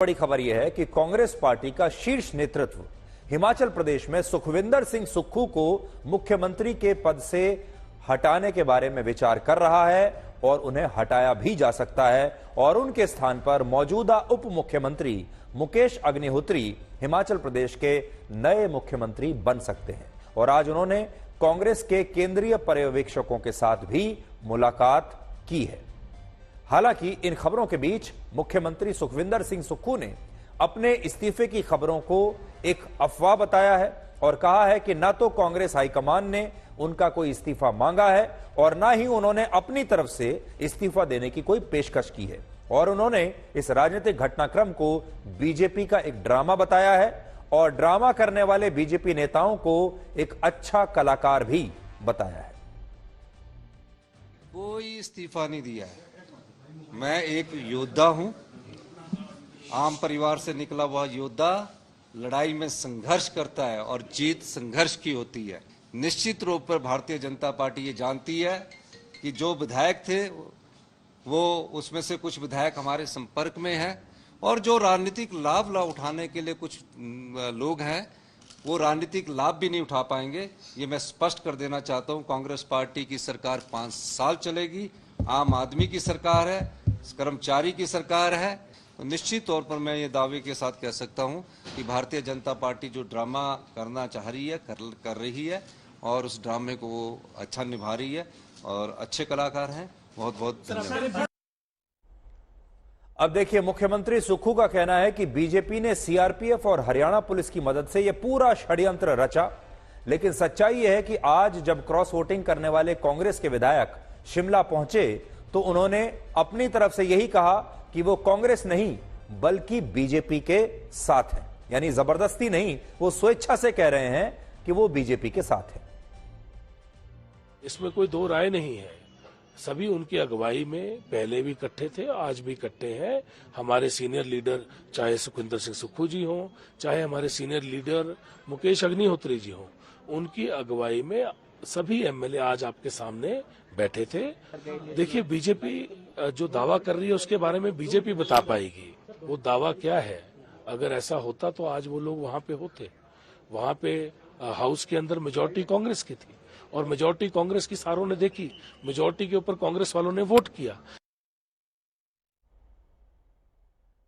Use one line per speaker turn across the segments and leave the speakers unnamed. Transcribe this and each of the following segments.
बड़ी खबर यह है कि कांग्रेस पार्टी का शीर्ष नेतृत्व हिमाचल प्रदेश में सुखविंदर सिंह सुक्खू को मुख्यमंत्री के पद से हटाने के बारे में विचार कर रहा है और उन्हें हटाया भी जा सकता है और उनके स्थान पर मौजूदा उप मुख्यमंत्री मुकेश अग्निहोत्री हिमाचल प्रदेश के नए मुख्यमंत्री बन सकते हैं। और आज उन्होंने कांग्रेस के केंद्रीय पर्यवेक्षकों के साथ भी मुलाकात की है। हालांकि इन खबरों के बीच मुख्यमंत्री सुखविंदर सिंह सुक्खू ने अपने इस्तीफे की खबरों को एक अफवाह बताया है और कहा है कि न तो कांग्रेस हाईकमान ने उनका कोई इस्तीफा मांगा है और न ही उन्होंने अपनी तरफ से इस्तीफा देने की कोई पेशकश की है। और उन्होंने इस राजनीतिक घटनाक्रम को बीजेपी का एक ड्रामा बताया है और ड्रामा करने वाले बीजेपी नेताओं को एक अच्छा कलाकार भी बताया है।
कोई इस्तीफा नहीं दिया है। मैं एक योद्धा हूं, आम परिवार से निकला हुआ योद्धा लड़ाई में संघर्ष करता है और जीत संघर्ष की होती है। निश्चित रूप पर भारतीय जनता पार्टी ये जानती है कि जो विधायक थे वो उसमें से कुछ विधायक हमारे संपर्क में हैं और जो राजनीतिक लाभ उठाने के लिए कुछ लोग हैं वो राजनीतिक लाभ भी नहीं उठा पाएंगे। ये मैं स्पष्ट कर देना चाहता हूं। कांग्रेस पार्टी की सरकार 5 साल चलेगी। आम आदमी की सरकार है, कर्मचारी की सरकार है। तो निश्चित तौर पर मैं ये दावे के साथ कह सकता हूं कि भारतीय जनता पार्टी जो ड्रामा करना चाह रही है कर रही है और उस ड्रामे को वो अच्छा निभा रही है और अच्छे कलाकार हैं। बहुत बहुत धन्यवाद।
अब देखिए, मुख्यमंत्री सुक्खू का कहना है कि बीजेपी ने सीआरपीएफ और हरियाणा पुलिस की मदद से यह पूरा षड्यंत्र रचा। लेकिन सच्चाई यह है कि आज जब क्रॉस वोटिंग करने वाले कांग्रेस के विधायक शिमला पहुंचे तो उन्होंने अपनी तरफ से यही कहा कि वो कांग्रेस नहीं बल्कि बीजेपी के साथ हैं। यानी जबरदस्ती नहीं, वो स्वेच्छा से कह रहे हैं कि वो बीजेपी के साथ हैं।
इसमें कोई दो राय नहीं है। सभी उनकी अगुवाई में पहले भी इकट्ठे थे, आज भी इकट्ठे हैं। हमारे सीनियर लीडर चाहे सुखविंदर सिंह सुक्खू जी हों, चाहे हमारे सीनियर लीडर मुकेश अग्निहोत्री जी हों, उनकी अगुवाई में सभी एमएलए आज आपके सामने बैठे थे। देखिए, बीजेपी जो दावा कर रही है उसके बारे में बीजेपी बता पाएगी वो दावा क्या है। अगर ऐसा होता तो आज वो लोग वहां पे होते। वहां पे हाउस के अंदर मेजॉरिटी कांग्रेस की थी और मेजॉरिटी कांग्रेस की सारों ने देखी, मेजॉरिटी के ऊपर कांग्रेस वालों ने वोट किया।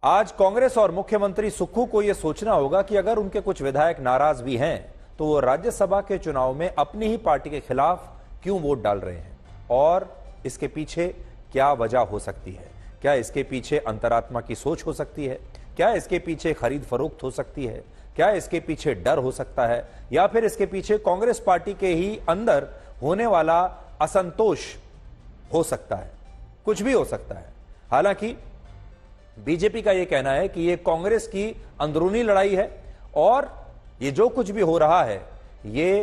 आज कांग्रेस और मुख्यमंत्री सुक्खू को यह सोचना होगा कि अगर उनके कुछ विधायक नाराज भी हैं तो वो राज्यसभा के चुनाव में अपनी ही पार्टी के खिलाफ क्यों वोट डाल रहे हैं और इसके पीछे क्या वजह हो सकती है। क्या इसके पीछे अंतरात्मा की सोच हो सकती है? क्या इसके पीछे खरीद फरोख्त हो सकती है? क्या इसके पीछे डर हो सकता है या फिर इसके पीछे कांग्रेस पार्टी के ही अंदर होने वाला असंतोष हो सकता है? कुछ भी हो सकता है। हालांकि बीजेपी का यह कहना है कि यह कांग्रेस की अंदरूनी लड़ाई है और ये जो कुछ भी हो रहा है ये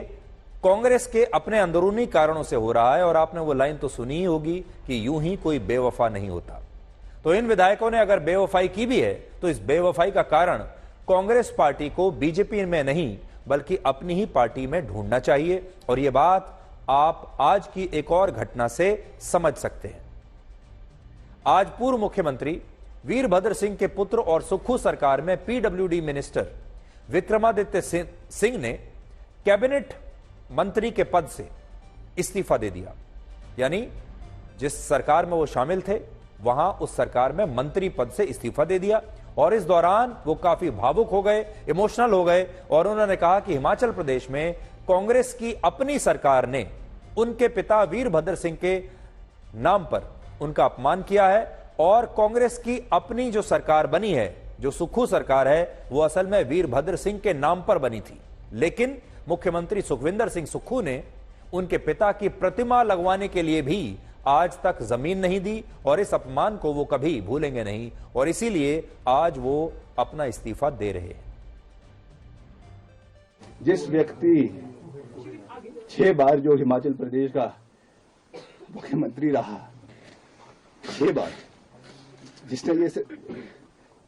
कांग्रेस के अपने अंदरूनी कारणों से हो रहा है। और आपने वो लाइन तो सुनी ही होगी कि यूं ही कोई बेवफा नहीं होता। तो इन विधायकों ने अगर बेवफाई की भी है तो इस बेवफाई का कारण कांग्रेस पार्टी को बीजेपी में नहीं बल्कि अपनी ही पार्टी में ढूंढना चाहिए। और यह बात आप आज की एक और घटना से समझ सकते हैं। आज पूर्व मुख्यमंत्री वीरभद्र सिंह के पुत्र और सुक्खू सरकार में पीडब्ल्यूडी मिनिस्टर विक्रमादित्य सिंह ने कैबिनेट मंत्री के पद से इस्तीफा दे दिया। यानी जिस सरकार में वो शामिल थे वहां उस सरकार में मंत्री पद से इस्तीफा दे दिया। और इस दौरान वो काफी भावुक हो गए, इमोशनल हो गए और उन्होंने कहा कि हिमाचल प्रदेश में कांग्रेस की अपनी सरकार ने उनके पिता वीरभद्र सिंह के नाम पर उनका अपमान किया है और कांग्रेस की अपनी जो सरकार बनी है, जो सुक्खू सरकार है, वो असल में वीरभद्र सिंह के नाम पर बनी थी। लेकिन मुख्यमंत्री सुखविंदर सिंह सुक्खू ने उनके पिता की प्रतिमा लगवाने के लिए भी आज तक जमीन नहीं दी और इस अपमान को वो कभी भूलेंगे नहीं और इसीलिए आज वो अपना इस्तीफा दे रहे हैं।
जिस व्यक्ति 6 बार जो हिमाचल प्रदेश का मुख्यमंत्री रहा, 6 बार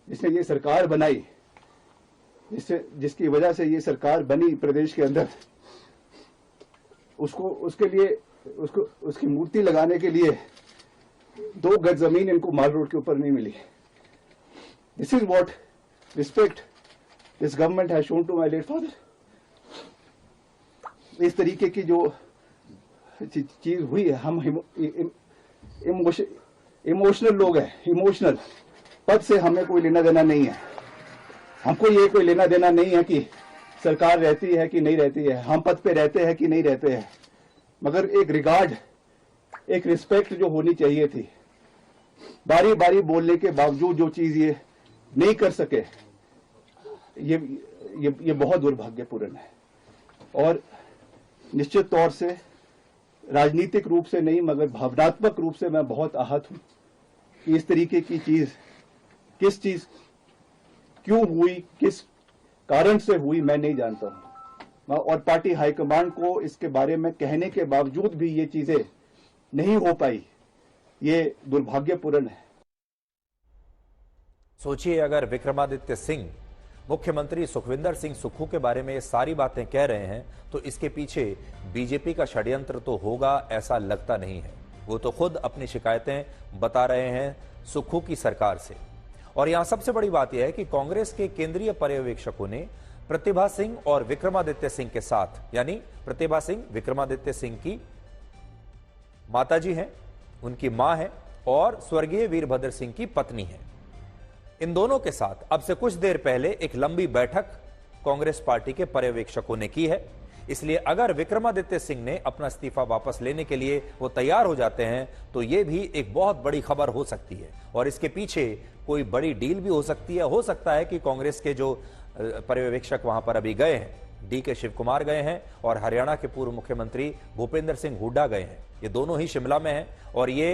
जिसने ये सरकार बनाई, जिसकी वजह से ये सरकार बनी प्रदेश के अंदर, उसकी मूर्ति लगाने के लिए 2 गज जमीन इनको माल रोड के ऊपर नहीं मिली। This is what respect this government has shown to my late father. इस तरीके की जो चीज हुई है, हम इमोशनल लोग हैं, इमोशनल पद से हमें कोई लेना देना नहीं है। हमको ये कोई लेना देना नहीं है कि सरकार रहती है कि नहीं रहती है, हम पद पे रहते हैं कि नहीं रहते हैं, मगर एक रिगार्ड, एक रिस्पेक्ट जो होनी चाहिए थी। बारी बारी बोलने के बावजूद जो चीज ये नहीं कर सके, ये बहुत दुर्भाग्यपूर्ण है। और निश्चित तौर से राजनीतिक रूप से नहीं मगर भावनात्मक रूप से मैं बहुत आहत हूं कि इस तरीके की चीज, किस चीज क्यों हुई, किस कारण से हुई, मैं नहीं जानता हूं। और पार्टी हाईकमांड को इसके बारे में कहने के बावजूद भी ये चीजें नहीं हो पाई, ये दुर्भाग्यपूर्ण है।
सोचिए अगर विक्रमादित्य सिंह मुख्यमंत्री सुखविंदर सिंह सुक्खू के बारे में ये सारी बातें कह रहे हैं तो इसके पीछे बीजेपी का षड्यंत्र तो होगा, ऐसा लगता नहीं है। वो तो खुद अपनी शिकायतें बता रहे हैं सुक्खू की सरकार से। और यहां सबसे बड़ी बात यह है कि कांग्रेस के केंद्रीय पर्यवेक्षकों ने प्रतिभा सिंह और विक्रमादित्य सिंह के साथ, यानी प्रतिभा सिंह विक्रमादित्य सिंह की माताजी हैं, उनकी मां है और स्वर्गीय वीरभद्र सिंह की पत्नी है, इन दोनों के साथ अब से कुछ देर पहले एक लंबी बैठक कांग्रेस पार्टी के पर्यवेक्षकों ने की है। इसलिए अगर विक्रमादित्य सिंह ने अपना इस्तीफा वापस लेने के लिए वो तैयार हो जाते हैं तो ये भी एक बहुत बड़ी खबर हो सकती है और इसके पीछे कोई बड़ी डील भी हो सकती है। हो सकता है कि कांग्रेस के जो पर्यवेक्षक वहां पर अभी गए हैं, डी.के. शिव कुमार गए हैं और हरियाणा के पूर्व मुख्यमंत्री भूपेंद्र सिंह हुड्डा गए हैं। ये दोनों ही शिमला में हैं और ये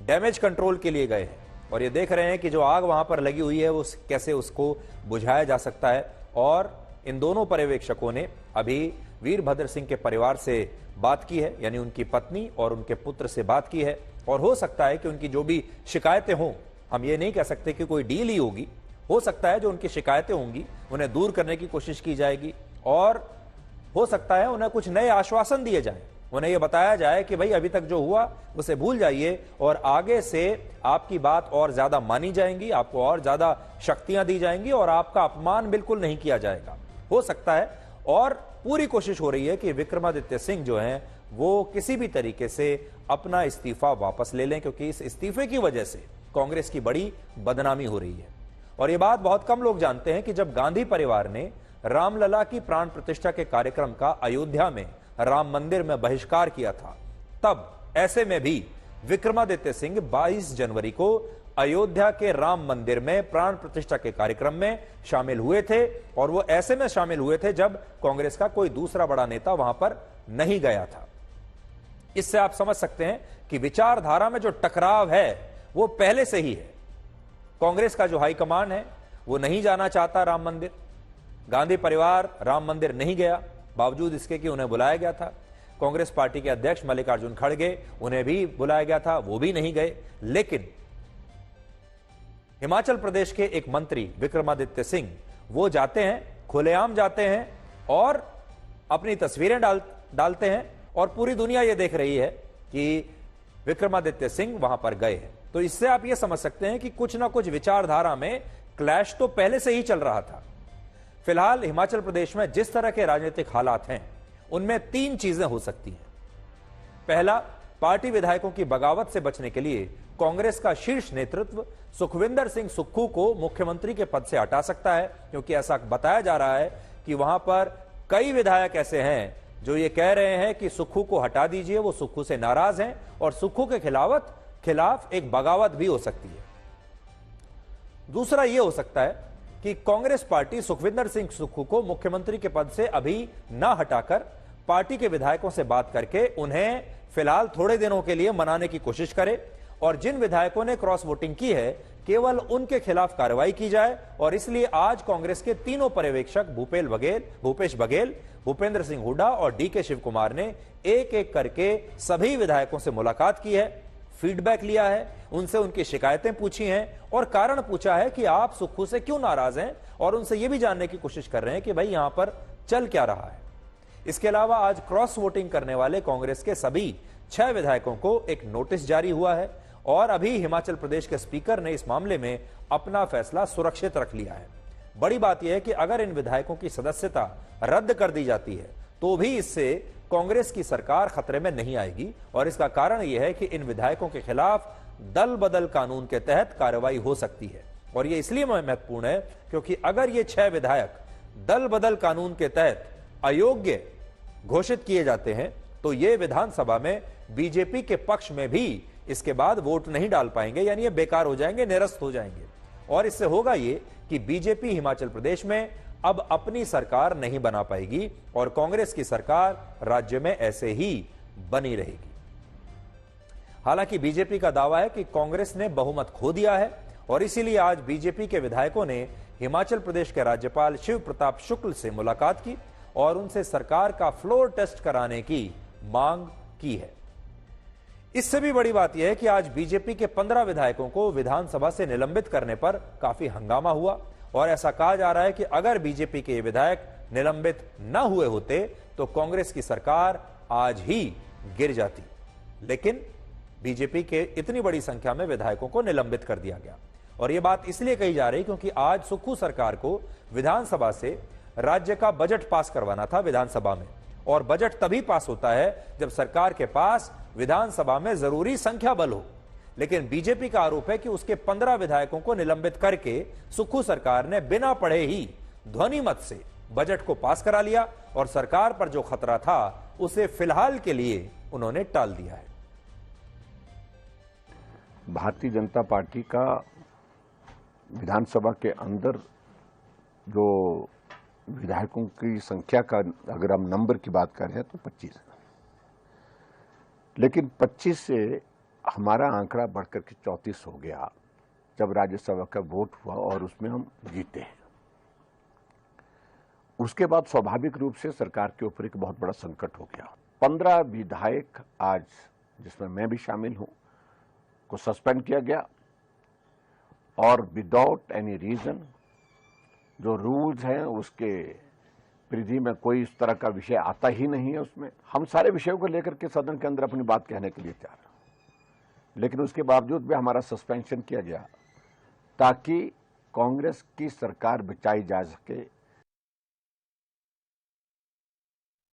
डैमेज कंट्रोल के लिए गए हैं और ये देख रहे हैं कि जो आग वहां पर लगी हुई है वो कैसे उसको बुझाया जा सकता है। और इन दोनों पर्यवेक्षकों ने अभी वीरभद्र सिंह के परिवार से बात की है, यानी उनकी पत्नी और उनके पुत्र से बात की है और हो सकता है कि उनकी जो भी शिकायतें हों, हम ये नहीं कह सकते कि कोई डील ही होगी, हो सकता है जो उनकी शिकायतें होंगी उन्हें दूर करने की कोशिश की जाएगी और हो सकता है उन्हें कुछ नए आश्वासन दिए जाएं, उन्हें यह बताया जाए कि भाई अभी तक जो हुआ उसे भूल जाइए और आगे से आपकी बात और ज्यादा मानी जाएंगी, आपको और ज्यादा शक्तियां दी जाएंगी और आपका अपमान बिल्कुल नहीं किया जाएगा। हो सकता है और पूरी कोशिश हो रही है कि विक्रमादित्य सिंह जो हैं वो किसी भी तरीके से अपना इस्तीफा वापस ले लें, क्योंकि इस इस्तीफे की वजह से कांग्रेस की बड़ी बदनामी हो रही है। और ये बात बहुत कम लोग जानते हैं कि जब गांधी परिवार ने रामलला की प्राण प्रतिष्ठा के कार्यक्रम का अयोध्या में राम मंदिर में बहिष्कार किया था, तब ऐसे में भी विक्रमादित्य सिंह 22 जनवरी को अयोध्या के राम मंदिर में प्राण प्रतिष्ठा के कार्यक्रम में शामिल हुए थे और वो ऐसे में शामिल हुए थे जब कांग्रेस का कोई दूसरा बड़ा नेता वहां पर नहीं गया था। इससे आप समझ सकते हैं कि विचारधारा में जो टकराव है वो पहले से ही है। कांग्रेस का जो हाईकमान है वो नहीं जाना चाहता राम मंदिर, गांधी परिवार राम मंदिर नहीं गया, बावजूद इसके कि उन्हें बुलाया गया था। कांग्रेस पार्टी के अध्यक्ष मल्लिकार्जुन खड़गे, उन्हें भी बुलाया गया था, वो भी नहीं गए। लेकिन हिमाचल प्रदेश के एक मंत्री विक्रमादित्य सिंह वो जाते हैं, खुलेआम जाते हैं और अपनी तस्वीरें डालते हैं और पूरी दुनिया ये देख रही है कि विक्रमादित्य सिंह वहां पर गए हैं। तो इससे आप ये समझ सकते हैं कि कुछ ना कुछ विचारधारा में क्लैश तो पहले से ही चल रहा था। फिलहाल हिमाचल प्रदेश में जिस तरह के राजनीतिक हालात हैं उनमें 3 चीजें हो सकती हैं। पहला, पार्टी विधायकों की बगावत से बचने के लिए कांग्रेस का शीर्ष नेतृत्व सुखविंदर सिंह सुक्खू को मुख्यमंत्री के पद से हटा सकता है, क्योंकि ऐसा बताया जा रहा है कि वहां पर कई विधायक ऐसे हैं जो ये कह रहे हैं कि सुक्खू को हटा दीजिए, वो सुक्खू से नाराज हैं और सुक्खू के खिलाफ एक बगावत भी हो सकती है। दूसरा ये हो सकता है कि कांग्रेस पार्टी सुखविंदर सिंह सुक्खू को मुख्यमंत्री के पद से अभी ना हटाकर पार्टी के विधायकों से बात करके उन्हें फिलहाल थोड़े दिनों के लिए मनाने की कोशिश करे और जिन विधायकों ने क्रॉस वोटिंग की है केवल उनके खिलाफ कार्रवाई की जाए। और इसलिए आज कांग्रेस के तीनों पर्यवेक्षक भूपेश बघेल, भूपेंद्र सिंह हुड्डा और डी.के. शिव कुमार ने एक एक करके सभी विधायकों से मुलाकात की है, फीडबैक लिया है, उनसे उनकी शिकायतें पूछी हैं और कारण पूछा है कि आप सुक्खू से क्यों नाराज हैं और उनसे यह भी जानने की कोशिश कर रहे हैं कि भाई यहां पर चल क्या रहा है। इसके अलावा आज क्रॉस वोटिंग करने वाले कांग्रेस के सभी 6 विधायकों को एक नोटिस जारी हुआ है और अभी हिमाचल प्रदेश के स्पीकर ने इस मामले में अपना फैसला सुरक्षित रख लिया है। बड़ी बात यह है कि अगर इन विधायकों की सदस्यता रद्द कर दी जाती है तो भी इससे कांग्रेस की सरकार खतरे में नहीं आएगी। और इसका कारण यह है कि इन विधायकों के खिलाफ दल बदल कानून के तहत कार्रवाई हो सकती है। और यह इसलिए महत्वपूर्ण है क्योंकि अगर ये 6 विधायक दल बदल कानून के तहत अयोग्य घोषित किए जाते हैं तो ये विधानसभा में बीजेपी के पक्ष में भी इसके बाद वोट नहीं डाल पाएंगे, यानी ये बेकार हो जाएंगे, निरस्त हो जाएंगे। और इससे होगा ये कि बीजेपी हिमाचल प्रदेश में अब अपनी सरकार नहीं बना पाएगी और कांग्रेस की सरकार राज्य में ऐसे ही बनी रहेगी। हालांकि बीजेपी का दावा है कि कांग्रेस ने बहुमत खो दिया है और इसीलिए आज बीजेपी के विधायकों ने हिमाचल प्रदेश के राज्यपाल शिव प्रताप शुक्ल से मुलाकात की और उनसे सरकार का फ्लोर टेस्ट कराने की मांग की है। इससे भी बड़ी बात यह है कि आज बीजेपी के 15 विधायकों को विधानसभा से निलंबित करने पर काफी हंगामा हुआ और ऐसा कहा जा रहा है कि अगर बीजेपी के विधायक निलंबित न हुए होते तो कांग्रेस की सरकार आज ही गिर जाती। लेकिन बीजेपी के इतनी बड़ी संख्या में विधायकों को निलंबित कर दिया गया और यह बात इसलिए कही जा रही क्योंकि आज सुक्खू सरकार को विधानसभा से राज्य का बजट पास करवाना था विधानसभा में। और बजट तभी पास होता है जब सरकार के पास विधानसभा में जरूरी संख्या बल हो। लेकिन बीजेपी का आरोप है कि उसके 15 विधायकों को निलंबित करके सुक्खू सरकार ने बिना पढ़े ही ध्वनि मत से बजट को पास करा लिया और सरकार पर जो खतरा था उसे फिलहाल के लिए उन्होंने टाल दिया है।
भारतीय जनता पार्टी का विधानसभा के अंदर जो विधायकों की संख्या का अगर हम नंबर की बात करें तो 25, लेकिन 25 से हमारा आंकड़ा बढ़कर के 34 हो गया जब राज्यसभा का वोट हुआ और उसमें हम जीते हैं। उसके बाद स्वाभाविक रूप से सरकार के ऊपर एक बहुत बड़ा संकट हो गया। 15 विधायक आज, जिसमें मैं भी शामिल हूं, को सस्पेंड किया गया और विदाउट एनी रीजन। जो रूल्स हैं उसके परिधि में कोई इस तरह का विषय आता ही नहीं है। उसमें हम सारे विषयों को लेकर के सदन के अंदर अपनी बात कहने के लिए तैयार हैं, लेकिन उसके बावजूद भी हमारा सस्पेंशन किया गया ताकि कांग्रेस की सरकार बचाई जा सके